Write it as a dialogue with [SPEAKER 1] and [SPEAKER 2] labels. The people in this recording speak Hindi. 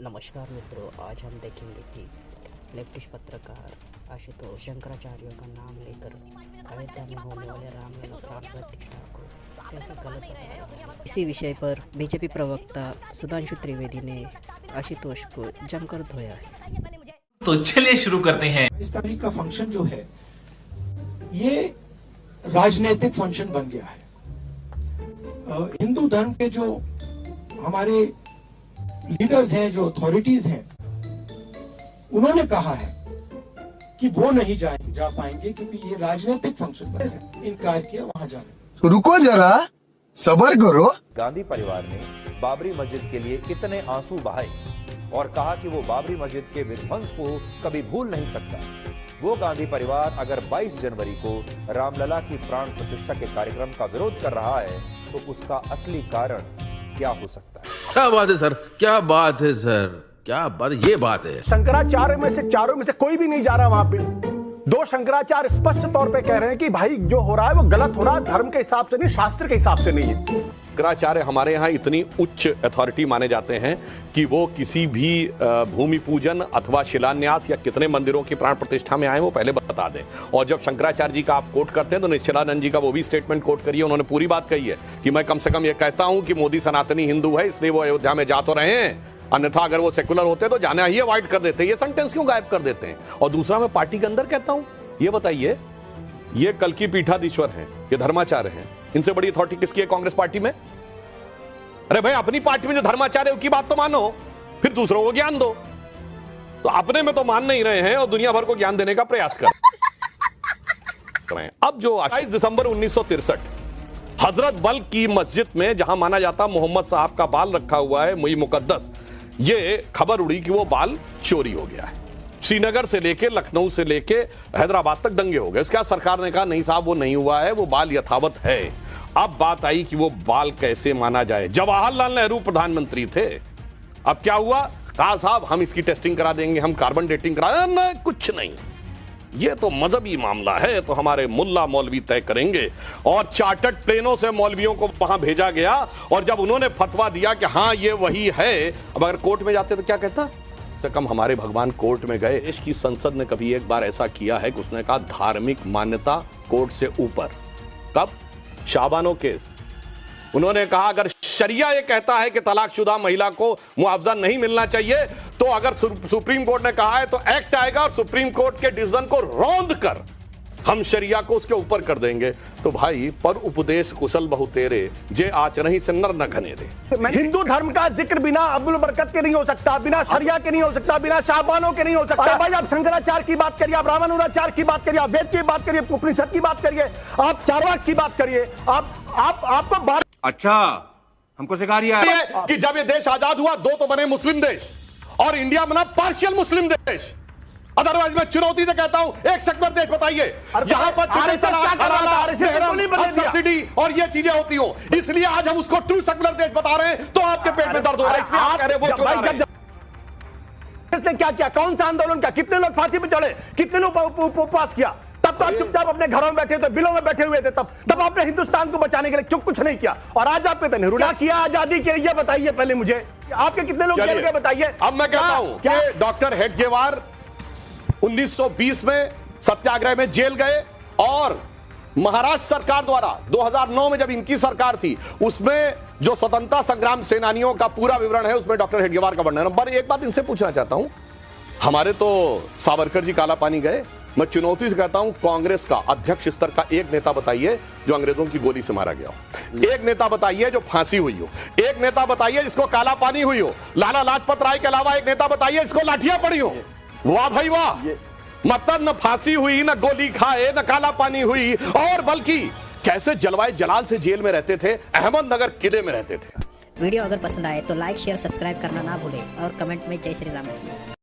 [SPEAKER 1] नमस्कार मित्रों, आज हम देखेंगे कि लेफ्टिस्ट पत्रकार आशुतोष शंकराचार्य का नाम लेकर अयोध्या में होने वाले रामलला प्राण प्रतिष्ठा को कैसे गलत बताया। इसी विषय पर बीजेपी प्रवक्ता सुधांशु त्रिवेदी ने आशुतोष को जमकर धोया है।
[SPEAKER 2] तो चलिए शुरू करते हैं।
[SPEAKER 3] इस तारीख का फंक्शन जो है ये राजनीतिक फंक्शन बन गया है। हिंदू धर्म के जो हमारे लीडर्स हैं, जो अथॉरिटीज हैं, उन्होंने कहा है कि वो नहीं जा पाएंगे क्योंकि ये राजनीतिक फंक्शन है। इनकार किया वहां जाने।
[SPEAKER 4] तो रुको जरा, सब्र करो।
[SPEAKER 5] गांधी परिवार ने बाबरी मस्जिद के लिए इतने आंसू बहाए और कहा कि वो बाबरी मस्जिद के विध्वंस को कभी भूल नहीं सकता। वो गांधी परिवार अगर 22 जनवरी को रामलला की प्राण प्रतिष्ठा के कार्यक्रम का विरोध कर रहा है तो उसका असली कारण क्या हो सकता है?
[SPEAKER 6] क्या बात है सर, क्या बात है सर, क्या बात, ये बात है।
[SPEAKER 7] शंकराचार्य में से चारों में से कोई भी नहीं जा रहा वहां पे। दो शंकराचार्य स्पष्ट तौर पे कह रहे हैं कि भाई जो हो रहा है वो गलत हो रहा है, धर्म के हिसाब से नहीं, शास्त्र के हिसाब से नहीं है।
[SPEAKER 8] शंकराचार्य हमारे यहाँ इतनी उच्च अथॉरिटी माने जाते हैं कि वो किसी भी भूमि पूजन अथवा शिलान्यास या कितने मंदिरों की प्राण प्रतिष्ठा में आए वो पहले बता दें। और जब शंकराचार्य जी का आप कोट करते हैं तो निश्चलानंद जी का वो भी स्टेटमेंट कोट करिए। उन्होंने पूरी बात कही है कि मैं कम से कम ये कहता हूं कि मोदी सनातनी हिंदू है इसलिए वो अयोध्या में जा तो रहे हैं, अन्यथा अगर वो सेकुलर होते तो जाना ही अवॉइड कर देते। ये सेंटेंस क्यों गायब कर देते हैं? और दूसरा, मैं पार्टी के अंदर कहता हूं, ये बताइए, ये कल की पीठाधीश्वर हैं, ये धर्माचार्य हैं, इनसे बड़ी अथॉरिटी किसकी है कांग्रेस पार्टी में? अरे भाई, अपनी पार्टी में जो धर्माचार्य की बात तो मानो, फिर दूसरों को ज्ञान दो। तो अपने में तो मान नहीं रहे हैं और दुनिया भर को ज्ञान देने का प्रयास कर रहे हैं। अब जो 28 दिसंबर 1963 हजरत बल की मस्जिद में जहां माना जाता मोहम्मद साहब का बाल रखा हुआ है, मुई मुकद्दस, ये खबर उड़ी कि वो बाल चोरी हो गया है। श्रीनगर से लेके लखनऊ से लेके हैदराबाद तक दंगे हो गए। उसके बाद सरकार ने कहा नहीं साहब वो नहीं हुआ है, वो बाल यथावत है। अब बात आई कि वो बाल कैसे माना जाए। जवाहरलाल नेहरू प्रधानमंत्री थे। अब क्या हुआ? कहा साहब हम इसकी टेस्टिंग करा देंगे, हम कार्बन डेटिंग करा देंगे। कुछ नहीं, ये तो मजहबी मामला है, तो हमारे मुल्ला मौलवी तय करेंगे। और चार्टर्ड प्लेनों से मौलवियों को वहां भेजा गया और जब उन्होंने फतवा दिया कि हाँ ये वही है, अब अगर कोर्ट में जाते तो क्या कहता? से कम हमारे भगवान कोर्ट में गए। देश की संसद ने कभी एक बार ऐसा किया है कि उसने कहा धार्मिक मान्यता कोर्ट से ऊपर। कब? शाबानो केस। उन्होंने कहा अगर शरिया ये कहता है कि तलाकशुदा महिला को मुआवजा नहीं मिलना चाहिए तो अगर सुप्रीम कोर्ट ने कहा है तो एक्ट आएगा और सुप्रीम कोर्ट के डिसीजन को रौंद कर हम शरिया को उसके ऊपर कर देंगे। तो भाई, पर उपदेश कुशल बहु तेरे, जे आचरहि से नर न घनेरे।
[SPEAKER 7] हिंदू धर्म का जिक्र बिना अब्दुल बरकत के नहीं हो सकता, बिना शरिया के नहीं हो सकता, बिना शाहबानों के नहीं हो सकता। भाई आप शंकराचार्य की बात करिए, आप रामानुजाचार्य की बात करिए, आप वेद की बात करिए, उपनिषद की बात करिए, आप चारवाक की बात करिए, आपको
[SPEAKER 2] अच्छा, हमको सिखा रही है
[SPEAKER 8] कि जब ये देश आजाद हुआ दो तो बने मुस्लिम देश और इंडिया बना पार्शियल मुस्लिम देश। अदरवाइज मैं चुनौती से कहता हूं एक सेक्युलर देश बताइए जहां पर सब्सिडी और ये चीजें होती हो। इसलिए आज हम उसको ट्रू सेक्युलर देश बता रहे हैं तो आपके पेट में दर्द हो रहा है, इसलिए आप कह रहे हैं वो चुरा रहे हैं।
[SPEAKER 7] इसने क्या किया? कौन सा आंदोलन किया? कितने लोग फांसी पे चढ़े? कितने लोग उपवास किया? तब तो आप चुपचाप अपने घरों में बैठे थे, बिलों में बैठे हुए थे। तब आपने हिंदुस्तान को बचाने के लिए क्यों कुछ नहीं किया? और आज आप कहते नेहरू क्या किया आजादी के लिए? बताइए पहले मुझे, आपके कितने लोग जेल गए बताइए।
[SPEAKER 8] अब मैं कहता हूं कि डॉक्टर हेडगेवार 1920 में सत्याग्रह में जेल गए और महाराष्ट्र सरकार द्वारा 2009 में जब इनकी सरकार थी उसमें जो स्वतंत्रता संग्राम सेनानियों का पूरा विवरण है उसमें डॉक्टर हेडगेवार का वर्णन है। पर एक बात इनसे पूछना चाहता हूं, हमारे तो सावरकर जी काला पानी गए, मैं चुनौती से कहता हूं कांग्रेस का अध्यक्ष स्तर का एक नेता बताइए जो अंग्रेजों की गोली से मारा गया हो, एक नेता बताइए जो फांसी हुई हो, एक नेता बताइए जिसको काला पानी हुई हो, लाला लाजपत राय के अलावा एक नेता बताइए जिसको लाठियां पड़ी हो। वाह भाई वाह, मतलब न फांसी हुई, न गोली खाए, न काला पानी हुई, और बल्कि कैसे जलवाए जलाल से जेल में रहते थे, अहमदनगर किले में रहते थे।
[SPEAKER 1] वीडियो अगर पसंद आए तो लाइक शेयर सब्सक्राइब करना ना भूलें और कमेंट में जय श्री राम लिखें।